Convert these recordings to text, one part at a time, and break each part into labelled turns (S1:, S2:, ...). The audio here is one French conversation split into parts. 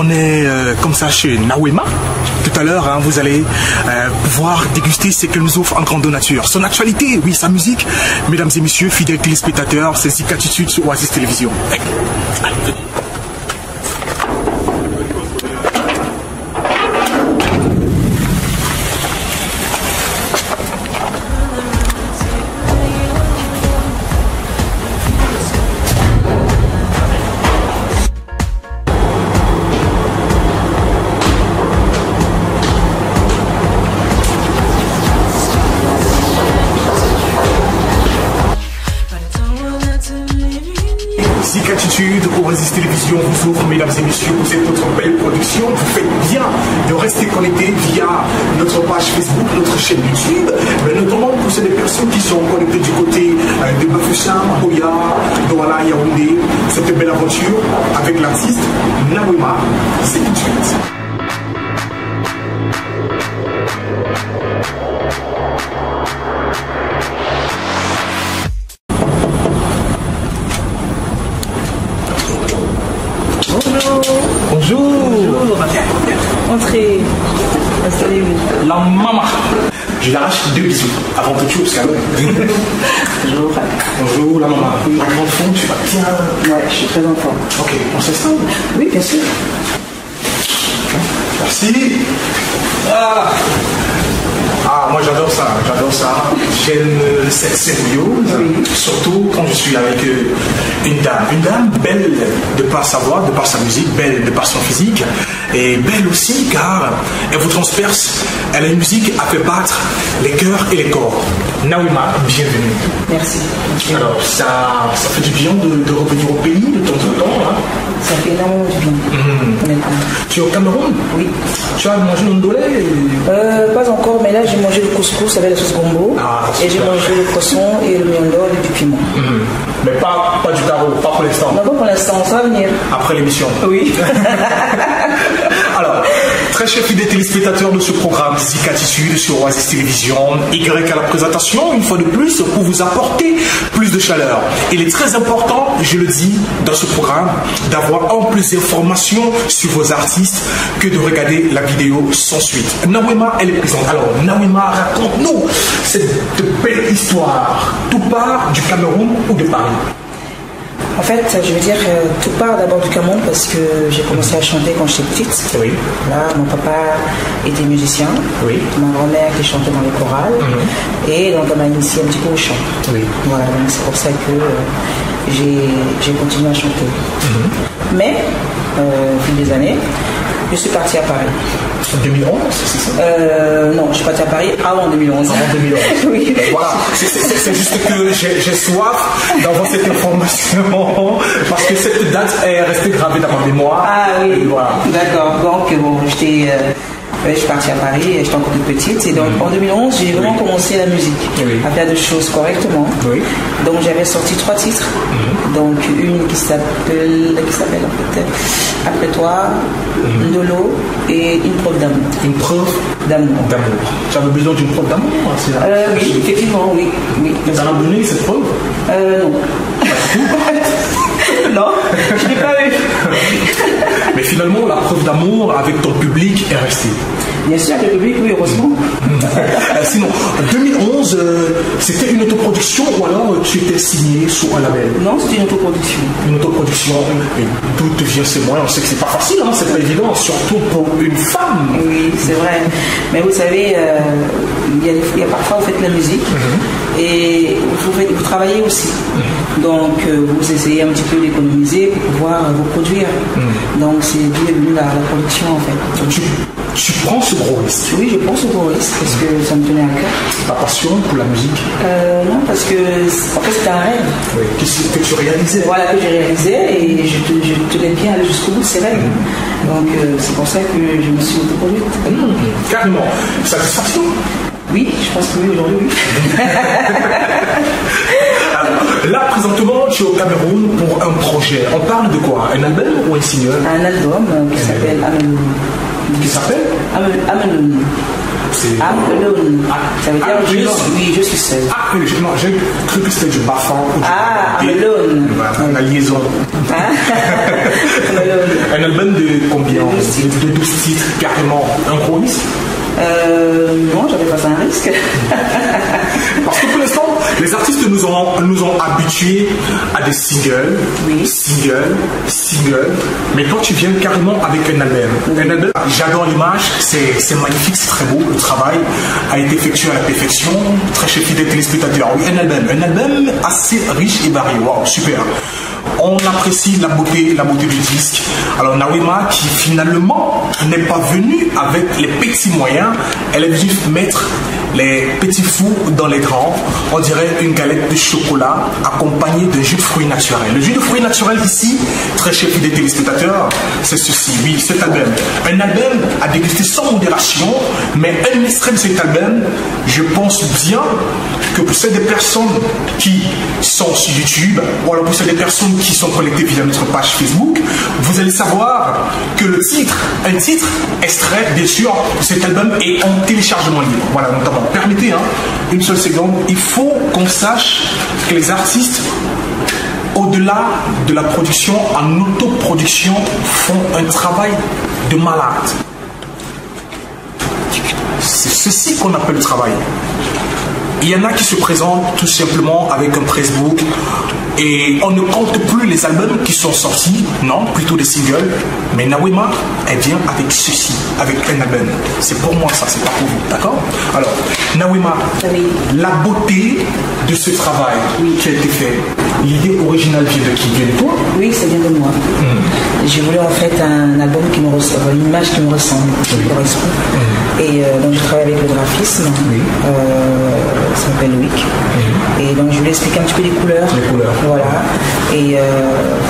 S1: on est comme ça chez Nawema. Tout à l'heure, hein, vous allez pouvoir déguster ce que nous offre en grande nature. Son actualité, oui, sa musique. Mesdames et messieurs, fidèles téléspectateurs, c'est Zik Attitude sur Oasis Télévision. Allez, venez. Zik Attitude, Oasis Télévision vous offre, mesdames et messieurs, c'est votre belle production. Vous faites bien de rester connectés via notre page Facebook, notre chaîne YouTube, mais notamment pour ces personnes qui sont connectées du côté de Bafoussam, Oya, Douala, Yaoundé. Cette belle aventure avec l'artiste Nawema. C'est tout de suite. Bonjour. Bonjour.
S2: Entrez. Installez-vous.
S1: La maman. Je l'arrache 2 bisous avant toute chose, quand même.
S2: Bonjour.
S1: Bonjour, la maman. En fond, tu vas bien.
S2: Ouais, je suis très en forme.
S1: Ok, on s'installe.
S2: Oui, bien sûr.
S1: Merci. Ah, moi j'adore ça, J'aime cette symbiose, oui. Surtout quand je suis avec une dame belle de par sa voix, de par sa musique, belle de par son physique, et belle aussi car elle vous transperce. Elle a une musique à faire battre les cœurs et les corps. Nawema, bienvenue.
S2: Merci.
S1: Alors, ça fait du bien de revenir au pays de temps en temps. Hein.
S2: Ça fait énormément du bien.
S1: Tu es au Cameroun? Oui. Tu as mangé le ndolé?
S2: Pas encore, mais là j'ai mangé le couscous avec la sauce gombo. Et j'ai mangé le poisson et le miondor avec du piment.
S1: Mais pas du tarot, pas pour l'instant.
S2: Non, pas pour l'instant, ça va venir.
S1: Après l'émission.
S2: Oui.
S1: Alors, très chers fidèles téléspectateurs de ce programme Zik Attitude sur Oasis Télévision, Y à la présentation, une fois de plus, pour vous apporter plus de chaleur. Il est très important, je le dis, dans ce programme, d'avoir en plus d'informations sur vos artistes que de regarder la vidéo sans suite. Nawema, elle est présente. Alors, Nawema, raconte-nous cette belle histoire. Tout part du Cameroun ou de Paris?
S2: En fait, je veux dire, tout part d'abord du Cameroun parce que j'ai commencé à chanter quand j'étais petite.
S1: Oui.
S2: Là, mon papa était musicien. Oui. Ma grand-mère qui chantait dans les chorales. Et donc, elle m'a initié un petit peu au chant. Oui. Voilà, donc c'est pour ça que j'ai continué à chanter. Mais, au fil des années, je suis partie à Paris.
S1: En 2011, c'est ça?
S2: Non, je suis partie à Paris avant 2011.
S1: Avant 2011.
S2: Oui.
S1: Voilà, c'est juste que j'ai soif d'avoir cette information parce que cette date est restée gravée dans ma mémoire.
S2: Ah oui,
S1: voilà.
S2: D'accord. Donc, bon, je suis partie à Paris, j'étais encore toute petite. Et donc, en 2011, j'ai vraiment commencé la musique, à faire des choses correctement. Oui. Donc, j'avais sorti 3 titres. Donc, une qui s'appelle en fait, Après toi, Ndolo et Une preuve d'amour.
S1: Une preuve
S2: d'amour.
S1: Tu avais besoin d'une preuve d'amour, c'est ça?
S2: Oui, effectivement, oui.
S1: Ça m'a donné cette preuve?
S2: Non. Non, je n'ai pas eu.
S1: Mais finalement, la preuve d'amour avec ton public est restée.
S2: Bien sûr, le public, oui, heureusement.
S1: Sinon, en 2011, c'était une autoproduction ou alors tu étais signé sous un label?
S2: Non, c'était une autoproduction.
S1: Une autoproduction. Et d'où te vient ces moyens? On sait que c'est pas facile, hein, c'est pas évident, surtout pour une femme.
S2: Oui, c'est vrai. Mais vous savez, il y a parfois vous faites la musique et vous travaillez aussi. Donc, vous essayez un petit peu d'économiser pour pouvoir vous produire. Donc, c'est devenu la production en fait.
S1: Tu prends ce gros risque?
S2: Oui, je prends ce gros risque parce que ça me tenait à cœur.
S1: Ta passion pour la musique?
S2: Non, parce que en fait c'était un rêve.
S1: Oui, que tu réalisais.
S2: Voilà, que j'ai réalisé et je tenais bien aller jusqu'au bout de ces rêves. Donc c'est pour ça que je me suis autoproduite.
S1: Carrément. Satisfaction?
S2: Oui, je pense que oui, aujourd'hui, oui.
S1: Alors, là, présentement, tu es au Cameroun pour un projet. On parle de quoi? Un album ou un single?
S2: Un album qui s'appelle Amelou.
S1: Qui s'appelle
S2: Amelou. I'm alone. Ça veut dire je suis seul.
S1: Non, j'ai cru que c'était du bafan.
S2: I'm alone.
S1: La liaison. Un album de combien? De 12 titres, carrément. Un gros risque?
S2: Non, j'avais pas un risque.
S1: Parce que pour l'instant, les artistes nous ont habitués à des singles, singles. Mais quand tu viens carrément avec un album, j'adore l'image, c'est magnifique, c'est très beau. Le travail a été effectué à la perfection, très chez fidèles téléspectateurs. Oui, un album assez riche et varié. Wow, super. On apprécie la beauté du disque. Alors Nawema, qui finalement n'est pas venue avec les petits moyens, elle est venue mettre les petits fours dans les grands. On dirait une galette de chocolat accompagnée de jus de fruits naturels. Le jus de fruits naturel ici, très cher des téléspectateurs, c'est ceci. Oui, cet album. Un album à déguster sans modération, mais un extrait de cet album, je pense bien que pour ces des personnes qui sont sur YouTube, ou alors pour ces des personnes qui sont connectées via notre page Facebook, vous allez savoir que un titre extrait, bien sûr, de cet album est en téléchargement libre. Voilà, notamment. Permettez une seule seconde, il faut qu'on sache que les artistes, au-delà de la production, en autoproduction, font un travail de malade. C'est ceci qu'on appelle le travail. Il y en a qui se présentent tout simplement avec un pressbook et on ne compte plus les albums qui sont sortis, non, plutôt des singles. Mais Nawema, elle vient avec ceci, avec un album. C'est pour moi ça, c'est pas pour vous, d'accord? Alors, Nawema, la beauté de ce travail qui a été fait, l'idée originale vient de qui? Vient de toi?
S2: Oui, ça vient de moi. J'ai voulu en fait un album qui me ressemble, une image qui me ressemble, qui me correspond. Et donc je travaille avec le graphisme. Ça s'appelle Loïc. Et donc je voulais expliquer un petit peu les couleurs. Voilà. Et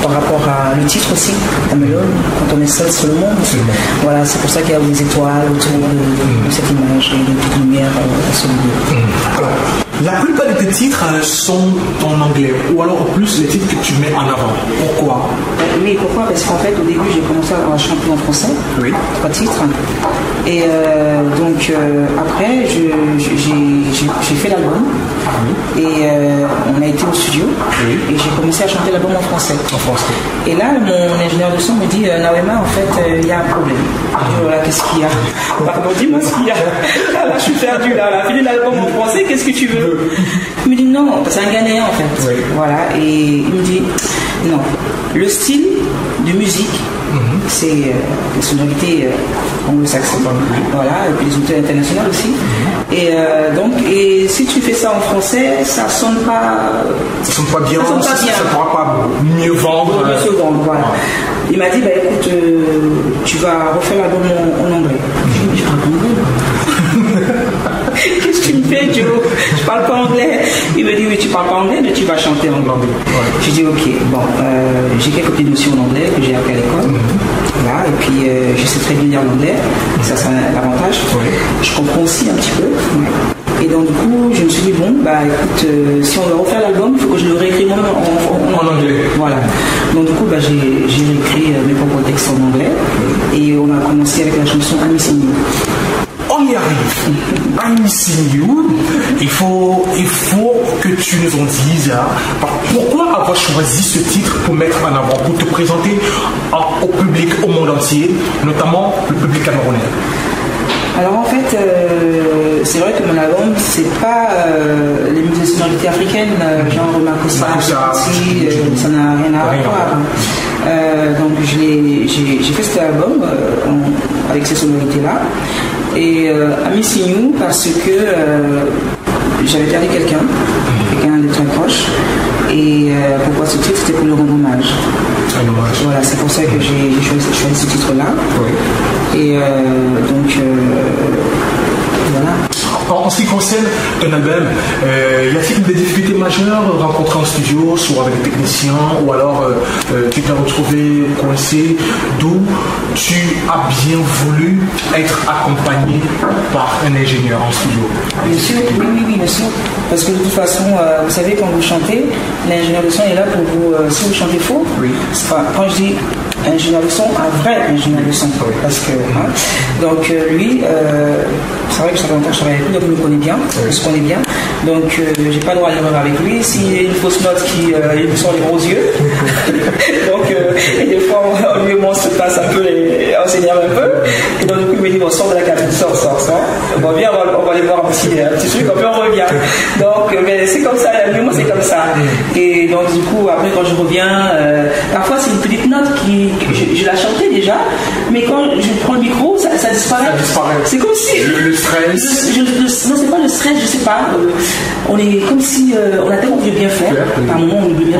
S2: par rapport à le titre aussi, Amelone, quand on est seul sur le monde. Voilà, c'est pour ça qu'il y a des étoiles autour de cette image et des petites lumières sur le milieu.
S1: Alors, la plupart de tes titres sont en anglais, ou alors en plus les titres que tu mets en avant. Pourquoi?
S2: Oui, pourquoi? Parce qu'en fait, au début, j'ai commencé à chanter en français, 3 titres. Et donc, après, j'ai fait l'album. Et on a été au studio. Et j'ai commencé à chanter l'album en français. Et là, mon ingénieur de son me dit Nawema, en fait, il y a un problème. Je dis, voilà, qu'est-ce qu'il y a? Pardon, dis-moi ce qu'il y a. Là, je suis perdu, là. Fini l'album en français, qu'est-ce que tu veux? Il me dit non, c'est un Ghanéen en fait. Voilà, et il me dit non, le style de musique, c'est les sonorités anglo-saxonnes, voilà, et puis les auteurs internationaux aussi. Et donc, et si tu fais ça en français, ça sonne pas
S1: bien, ça pourra pas mieux vendre.
S2: Voilà. Il m'a dit, bah écoute, tu vas refaire l'album en anglais. Je parle pas anglais. Qu'est-ce que tu me fais, Joe? Je parle pas anglais. Il me dit, oui, tu parles pas anglais, mais tu vas chanter en anglais. J'ai dit, ok, bon, j'ai quelques petites notions en anglais que j'ai appris à l'école. Voilà, et puis je sais très bien lire l'anglais. Ça, c'est un avantage. Je comprends aussi un petit peu. Et donc, du coup, je me suis dit, bon, bah écoute, si on doit refaire l'album, il faut que je le réécris moi en anglais. Voilà. Donc, du coup, bah, j'ai réécrit mes propres textes en anglais. Et on a commencé avec la chanson I'm Missing You.
S1: On y arrive. I'm Missing You. Il faut que tu nous en dises pourquoi avoir choisi ce titre pour mettre en avant, pour te présenter au public, au monde entier, notamment le public camerounais.
S2: Alors en fait, c'est vrai que mon album, c'est pas les sonorités africaines, genre Makossa, ça n'a rien à voir. Donc j'ai fait cet album avec ces sonorités-là. Et I'm Missing You parce que j'avais perdu quelqu'un de très proche. Et pourquoi ce titre? C'était pour le rendre hommage. Voilà, c'est pour ça que j'ai choisi ce titre-là. Et donc, voilà.
S1: En ce qui concerne ton album, y a-t-il des difficultés majeures rencontrées en studio, soit avec les techniciens, ou alors tu t'es retrouvé coincé, d'où tu as bien voulu être accompagné par un ingénieur en studio?
S2: Bien sûr, oui, bien sûr. Parce que de toute façon, vous savez, quand vous chantez, l'ingénieur de son est là pour vous. Si vous chantez faux, c'est pas, quand je dis ingénieur de son, un vrai ingénieur de son. Parce que, donc lui, c'est vrai que ça fait longtemps que je travaille avec lui, donc il me connaît bien, on se connaît bien. Donc j'ai pas le droit à l'erreur avec lui. S'il y a une fausse note qui il me sort les gros yeux, donc et des fois lui et moi on se passe un peu, on s'énerve un peu. Et donc du coup il me dit bon, sors de la cabine, sors. Bon viens, on va aller voir un petit truc, puis on revient. Donc mais c'est comme ça, lui et moi c'est comme ça. Et donc du coup après quand je reviens, parfois c'est une petite note qui je la chantais déjà, mais quand je prends le micro, ça disparaît. C'est comme si
S1: le stress.
S2: Non, c'est pas le stress, je sais pas. On est comme si on a tellement voulu bien faire. Par moment, on oublie bien.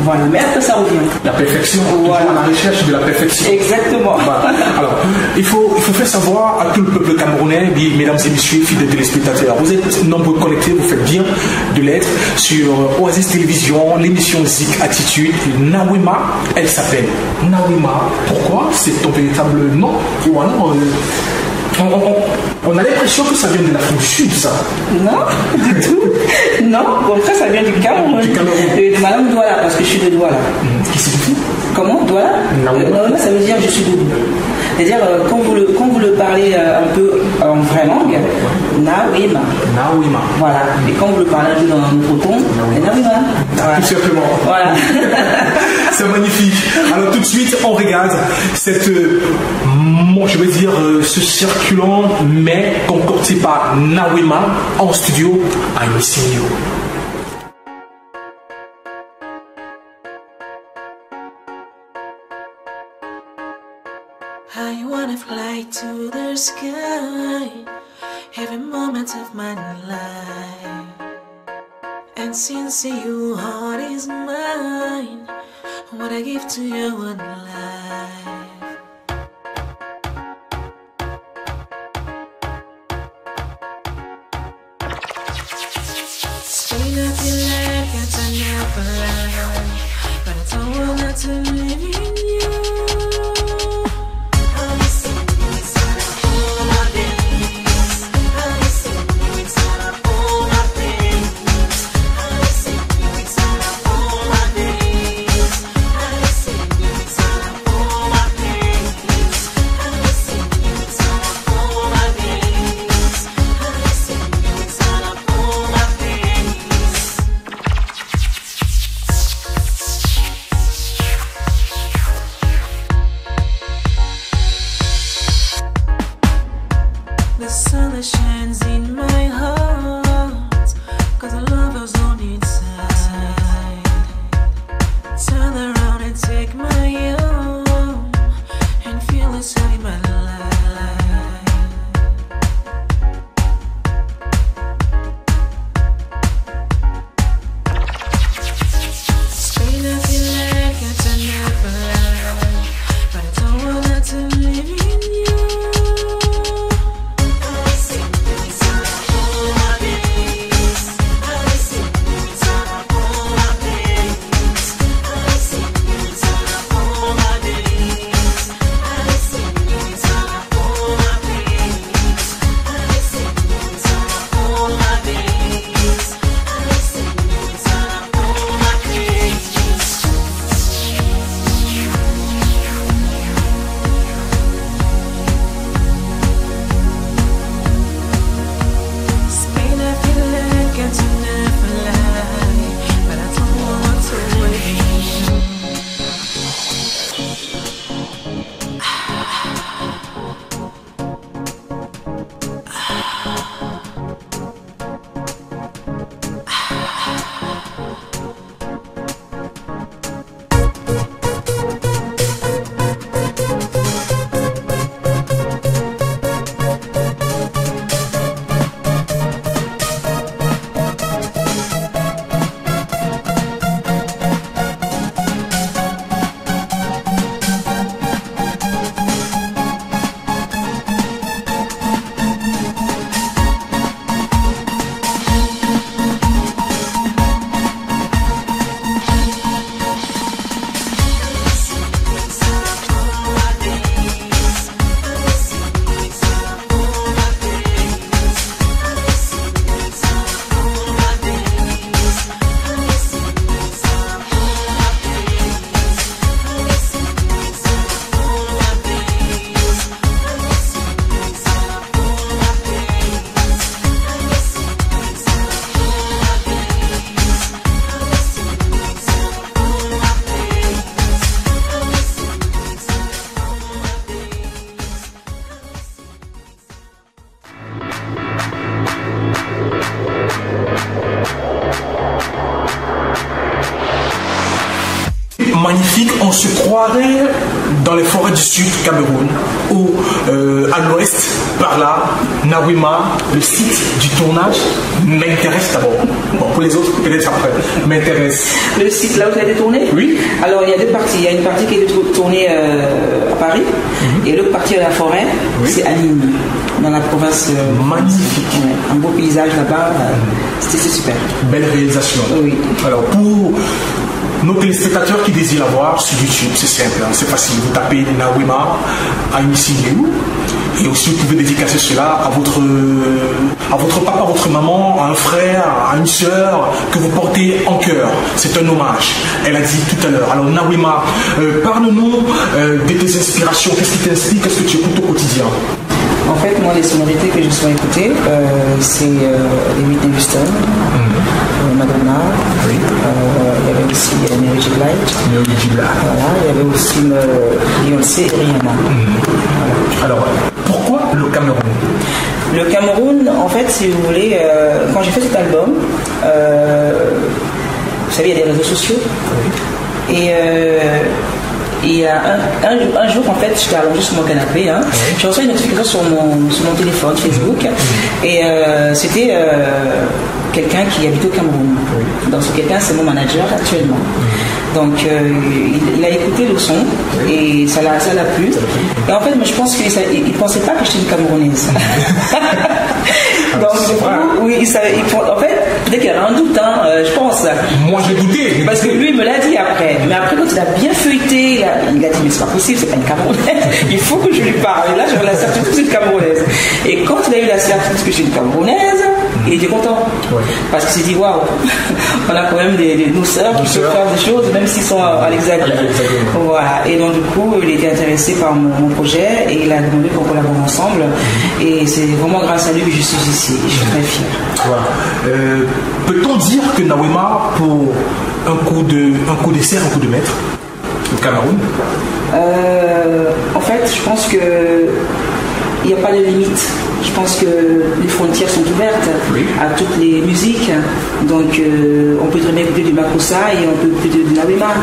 S2: Voilà, mais après ça revient.
S1: La perfection.
S2: Voilà.
S1: La recherche de la perfection.
S2: Exactement.
S1: Voilà. Alors, il faut faire savoir à tout le peuple camerounais, mesdames et messieurs, fidèles téléspectateurs, vous êtes nombreux connectés, vous faites bien de l'être sur Oasis Télévision, l'émission Zik Attitude. Nawema, elle s'appelle Nawema. Pourquoi? C'est ton véritable nom? Ou alors, on a l'impression que ça vient de l'Afrique du Sud, ça.
S2: Non, du tout. Non, au contraire, ça vient du Cameroun. De Madame Douala, parce que je suis de Douala.
S1: Qui signifie?
S2: Comment? Douala? Nawema, ça veut dire je suis debout. C'est-à-dire, quand vous le parlez un peu en vraie langue, Nawema.
S1: Nawema.
S2: Voilà. Et quand vous le parlez un peu dans notre ton, Nawema.
S1: Voilà. Tout simplement.
S2: Voilà.
S1: C'est magnifique. Alors tout de suite, on regarde cette, je vais dire, ce circulant, mais concocté par Nawema en studio à Missing You.
S3: I wanna fly to the sky every moment of my life. And since your heart is mine, what I give to you one life. Staying up your life, got to never lie, but I don't want to live in you. The sun that shines in my heart, 'cause the love is on inside. Turn around and take my own, and feel inside in my life. Screen up your life, got to never lie, but I don't want to live in you.
S1: magnifique. On se croirait dans les forêts du sud Cameroun ou à l'ouest, par là, Nawema, le site du tournage m'intéresse d'abord. Bon, pour les autres, peut-être après, m'intéresse.
S2: Le site là où ça a été tourné?
S1: Oui.
S2: Alors il y a deux parties. Il y a une partie qui a été tournée à Paris et l'autre partie de la forêt, c'est à Nîmes, dans la province.
S1: Magnifique.
S2: Ouais, un beau paysage là-bas. C'était super.
S1: Belle réalisation.
S2: Oui.
S1: Alors pour nos téléspectateurs qui désirent la voir sur YouTube, c'est simple, hein, c'est facile. Vous tapez Nawema Aymisiliou et aussi vous pouvez dédicacer cela à votre papa, à votre maman, à un frère, à une soeur que vous portez en cœur. C'est un hommage. Elle a dit tout à l'heure. Alors Nawema, parle-nous de tes inspirations. Qu'est-ce qui t'inspire? Qu'est-ce que tu écoutes au quotidien?
S2: En fait, moi, les sonorités que je souhaite écouter, c'est les Whitney Houston, Madonna, il y avait aussi Mary J. Blige, voilà, il y avait aussi Beyoncé et Rihanna.
S1: Voilà. Alors, pourquoi le Cameroun?
S2: Le Cameroun, en fait, si vous voulez, quand j'ai fait cet album, vous savez, il y a des réseaux sociaux. Et il y a un jour, en fait, j'étais allongée sur mon canapé, hein, j'ai reçu une notification sur mon téléphone, Facebook, et c'était quelqu'un qui habite au Cameroun. Donc ce quelqu'un, c'est mon manager actuellement. Donc il a écouté le son et ça l'a plu. Et en fait, moi, je pense qu'il ne pensait pas que j'étais une Camerounaise. Donc, du coup, oui, en fait, dès qu'il y avait un doute, hein, je pense.
S1: Moi, j'ai douté.
S2: Parce que lui, il me l'a dit après. Mais après, quand il a bien feuilleté, il a dit, mais c'est pas possible, c'est pas une Camerounaise. Il faut que je lui parle. Et là, j'avais la certitude que c'est une Camerounaise. Et quand il a eu la certitude que je suis une Camerounaise, il était content. Ouais. Parce qu'il s'est dit, waouh, on a quand même nos sœurs qui peuvent faire des choses, même s'ils sont à l'Hexagone. Voilà. Et donc, du coup, il était intéressé par mon projet et il a demandé qu'on collabore ensemble. Et c'est vraiment grâce à lui que je suis ici. Je suis très fière.
S1: Voilà. Peut-on dire que Nawema, pour un coup d'essai, un coup de maître, au Cameroun?
S2: En fait, je pense que il n'y a pas de limite. Je pense que les frontières sont ouvertes à toutes les musiques. Donc, on peut très bien écouter du Makossa et on peut écouter du Nawema.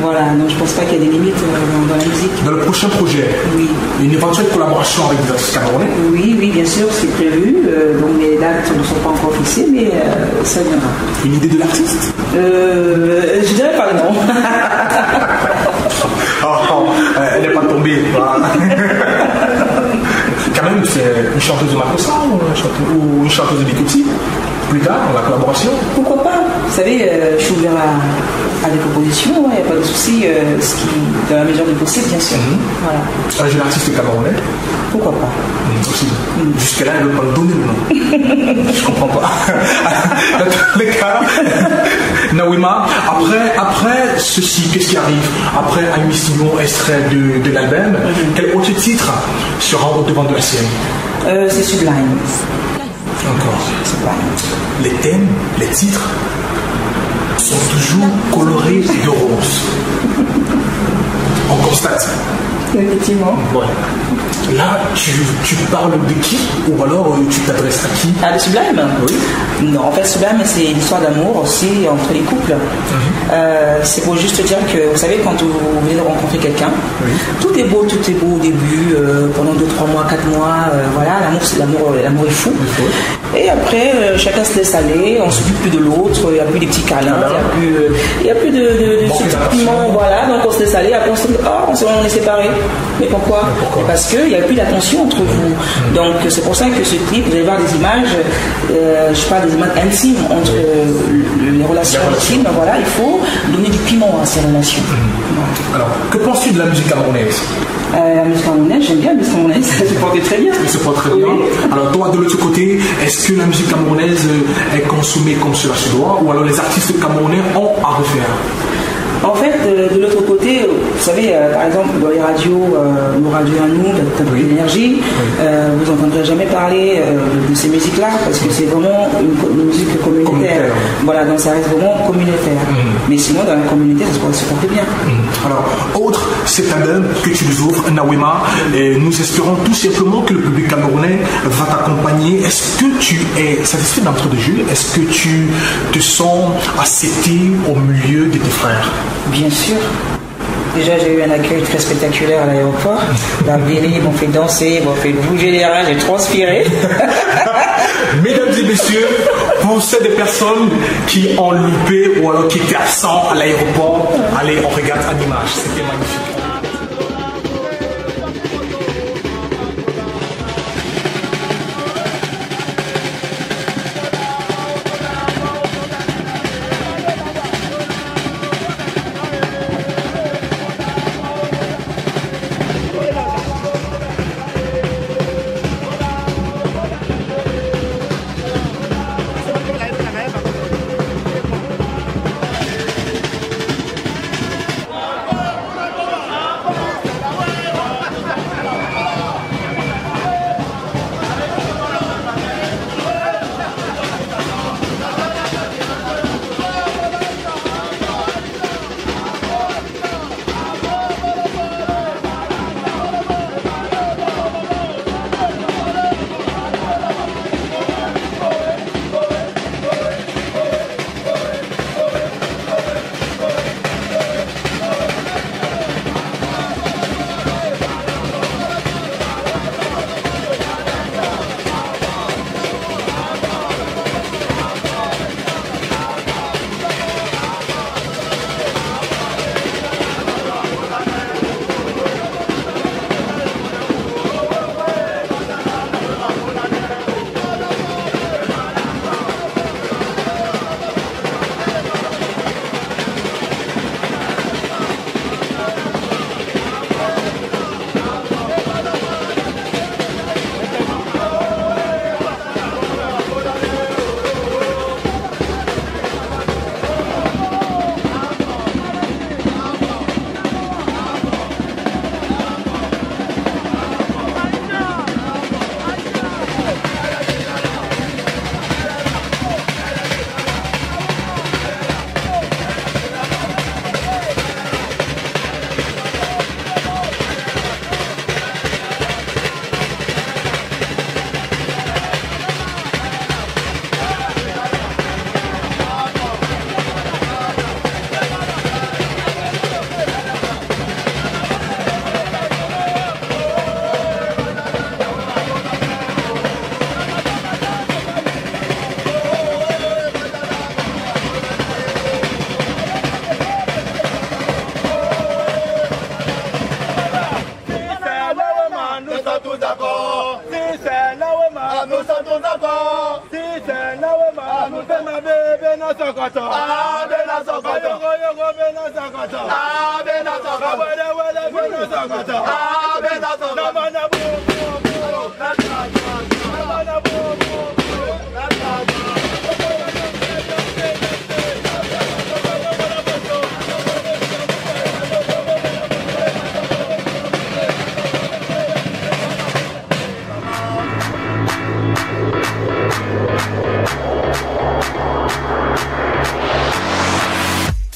S2: Voilà, donc je ne pense pas qu'il y a des limites dans la musique.
S1: Dans le prochain projet, une éventuelle collaboration avec des artistes camerounais?
S2: Oui, bien sûr, c'est prévu. Donc, les dates ne sont pas encore fixées, mais ça viendra.
S1: Une idée de l'artiste?
S2: Je dirais pas non.
S1: Elle n'est pas tombée. Quand même, c'est une chanteuse de Makossa ou une chanteuse de Bikouti. Plus tard, dans la collaboration.
S2: Pourquoi pas? Vous savez, je suis ouvert à des propositions, il n'y a pas de souci, dans la mesure du possible, bien sûr. Voilà.
S1: Un jeune artiste camerounais?
S2: Pourquoi pas?
S1: Aussi. Jusque-là, elle ne veut pas me donner le nom. Je comprends pas. Dans tous les cas, Nawema, après ceci, qu'est-ce qui arrive? Après Aymisiliou, extrait de l'album, quel autre titre sera au devant de la série?
S2: C'est Sublime.
S1: Encore. Les thèmes, les titres sont toujours colorés de rose. On constate.
S2: Effectivement.
S1: Ouais. Là, tu parles de qui? Ou alors tu t'adresses à qui?
S2: Ah, le Sublime?
S1: Oui.
S2: Non, en fait, Sublime, c'est une histoire d'amour aussi entre les couples. C'est pour juste dire que, vous savez, quand vous venez de rencontrer quelqu'un, tout est beau au début, pendant 2, 3 mois, 4 mois, voilà, l'amour est fou. Et après, chacun se laisse aller, on ne s'occupe plus de l'autre, il n'y a plus des petits câlins, il n'y a plus de piment, voilà, donc on se laisse aller, après on se dit, on est séparés. Mais pourquoi? Parce qu'il n'y a plus d'attention entre vous. Donc c'est pour ça que ce clip, vous allez voir des images, je parle des images intimes entre les relations intimes, voilà, il faut donner du piment à ces relations.
S1: Alors, que penses-tu de la musique camerounaise?
S2: La musique camerounaise, j'aime bien la musique camerounaise, ça se porte très bien.
S1: Ça se porte très bien. Alors toi, de l'autre côté, est-ce que la musique camerounaise est consommée comme cela se doit, ou alors les artistes camerounais ont à refaire?
S2: En fait, de l'autre côté, vous savez, par exemple, dans les radios, nos radios à nous, d'énergie, vous n'entendrez jamais parler de ces musiques-là, parce que c'est vraiment une musique communautaire. Voilà, donc ça reste vraiment communautaire. Mais sinon, dans la communauté, ça se porte bien.
S1: Alors, autre, cet album que tu nous offres, Nawema, nous espérons tout simplement que le public camerounais va t'accompagner. Est-ce que tu es satisfait d'entre de jeu? Est-ce que tu te sens accepté au milieu de tes frères?
S2: Bien sûr. Déjà, j'ai eu un accueil très spectaculaire à l'aéroport. La Billy, ils m'ont fait danser, ils m'ont fait bouger les reins, j'ai transpiré.
S1: Mesdames et messieurs, pour celles des personnes qui ont loupé ou alors qui étaient absents à l'aéroport, allez, on regarde en image. C'était magnifique.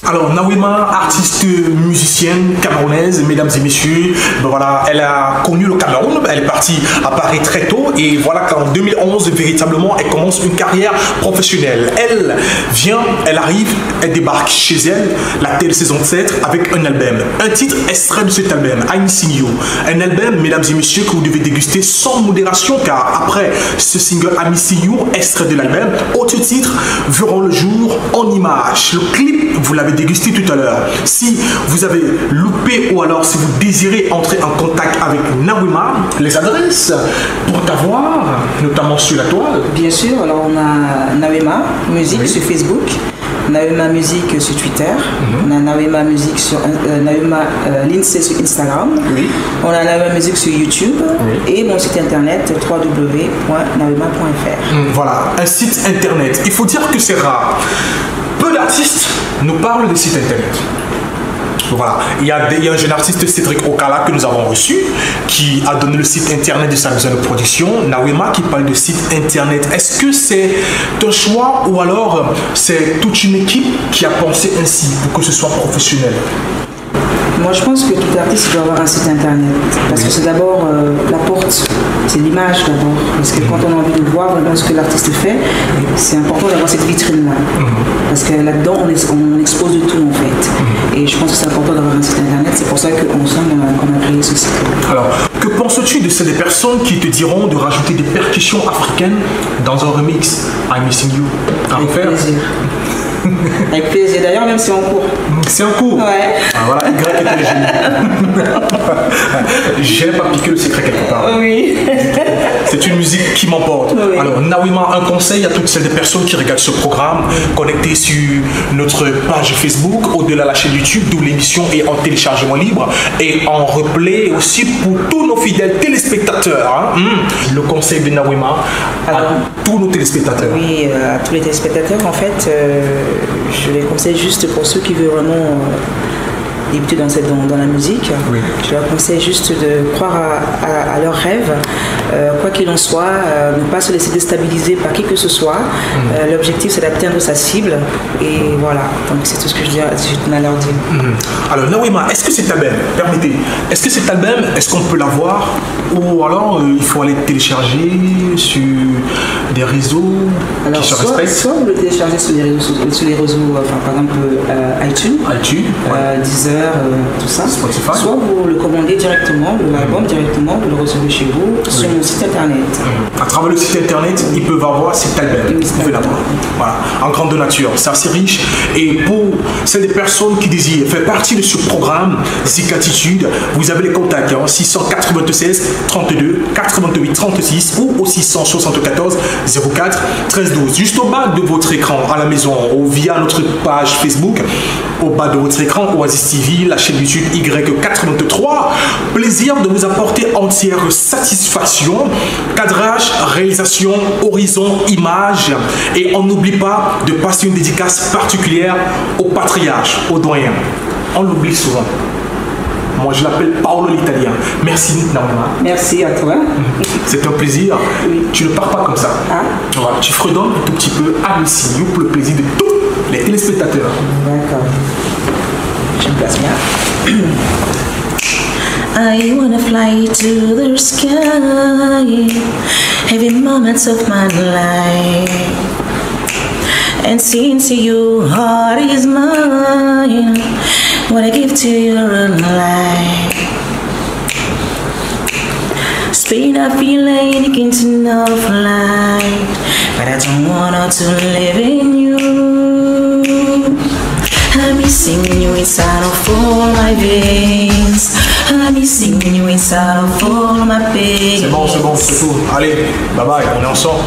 S1: Alors, Nawema, artiste musicienne camerounaise, mesdames et messieurs, ben voilà, elle a connu le Cameroun, elle est partie à Paris très tôt et voilà qu'en 2011, véritablement, elle commence une carrière professionnelle. Elle arrive, elle débarque chez elle, la telle saison 7, avec un album. Un titre extrait de cet album, I'm Missing You. Un album, mesdames et messieurs, que vous devez déguster sans modération car après ce single I'm Missing You, extrait de l'album, autres titres verront le jour en images. Le clip, vous l'avez dégusté tout à l'heure. Si vous avez loupé ou alors si vous désirez entrer en contact avec Nawema, les adresses pour t'avoir, notamment sur la toile.
S2: Bien sûr, alors on a Nawema Musique sur Facebook, Nawema Musique sur Twitter, on a Nawema Musique sur Nawema Lindsay sur Instagram, on a Nawema Musique sur YouTube et mon site internet www.nawema.fr.
S1: Voilà, un site internet. Il faut dire que c'est rare. Peu d'artistes nous parlent des sites internet. Voilà, il y a un jeune artiste, Cédric Okala, que nous avons reçu, qui a donné le site internet de sa maison de production, Nawema, qui parle de site internet. Est-ce que c'est un choix ou alors c'est toute une équipe qui a pensé ainsi pour que ce soit professionnel?
S2: Moi, je pense que tout artiste doit avoir un site internet. Parce que c'est d'abord la porte, c'est l'image d'abord. Parce que quand on a envie de voir vraiment ce que l'artiste fait, c'est important d'avoir cette vitrine-là. Parce que là-dedans, on expose de tout en fait. Et je pense que c'est important d'avoir un site internet. C'est pour ça qu'ensemble, on a créé ce site.
S1: Alors, que penses-tu de ces personnes qui te diront de rajouter des percussions africaines dans un remix I'm Missing You?
S2: Avec plaisir. Avec plaisir. D'ailleurs, même si on court.
S1: C'est en cours.
S2: Ouais.
S1: Ah, voilà, Y était le génie. J'aime pas piquer le secret quelque part.
S2: Oui.
S1: C'est une musique qui m'emporte.
S2: Oui.
S1: Alors, Nawima, un conseil à toutes celles personnes qui regardent ce programme, connectées sur notre page Facebook, au-delà de la chaîne YouTube, d'où l'émission est en téléchargement libre et en replay aussi pour tous nos fidèles téléspectateurs. Hein. Le conseil de Nawima à tous nos téléspectateurs.
S2: Oui, à tous les téléspectateurs, en fait, je les conseille juste pour ceux qui veulent vraiment débuter dans la musique.
S1: Oui.
S2: Je leur conseille juste de croire à leurs rêves, quoi qu'il en soit, ne pas se laisser déstabiliser par qui que ce soit. L'objectif, c'est d'atteindre sa cible. Et voilà, donc c'est tout ce que je tenais à leur dire.
S1: Alors, Nawima, est-ce que cet album, permettez, est-ce que cet album, est-ce qu'on peut l'avoir ou alors il faut aller télécharger sur des réseaux
S2: alors,
S1: qui se respectent?
S2: Soit vous le téléchargez sur les réseaux, enfin, par exemple iTunes,
S1: ouais.
S2: Deezer, tout ça.
S1: Spotify.
S2: Soit vous le commandez directement, l'album directement, vous le recevez chez vous, sur mon site internet.
S1: À travers le site internet, ils peuvent avoir cet album. Ils peuvent l'avoir. Voilà, en grande nature. C'est assez riche. Et pour celles des personnes qui désirent faire partie de ce programme Zik Attitude, vous avez les contacts 696 32 88 36 ou au 674 04 13 12. Juste au bas de votre écran à la maison ou via notre page Facebook, au bas de votre écran, Oasis TV, la chaîne YouTube Y83. Plaisir de vous apporter entière satisfaction. Cadrage, réalisation, horizon, image. Et on n'oublie pas de passer une dédicace particulière au patriarche, au doyen. On l'oublie souvent. Moi, je l'appelle Paolo l'Italien. Merci, Nawima.
S2: Merci à toi.
S1: C'est un plaisir.
S2: Oui.
S1: Tu ne pars pas comme ça.
S2: Ah.
S1: Voilà. Tu fredonnes un tout petit peu à Missing You pour le plaisir de tous les téléspectateurs.
S2: D'accord. Je me place bien.
S3: I wanna fly to the sky every moment of my life, and since your heart is mine, what I give to your life. Spain, I feel like anything to know of life, but I don't wanna to live in you. I'm missing you inside of all my veins. I'm missing you inside of all my pain.
S1: C'est bon, c'est tout. Allez, bye bye, on est ensemble.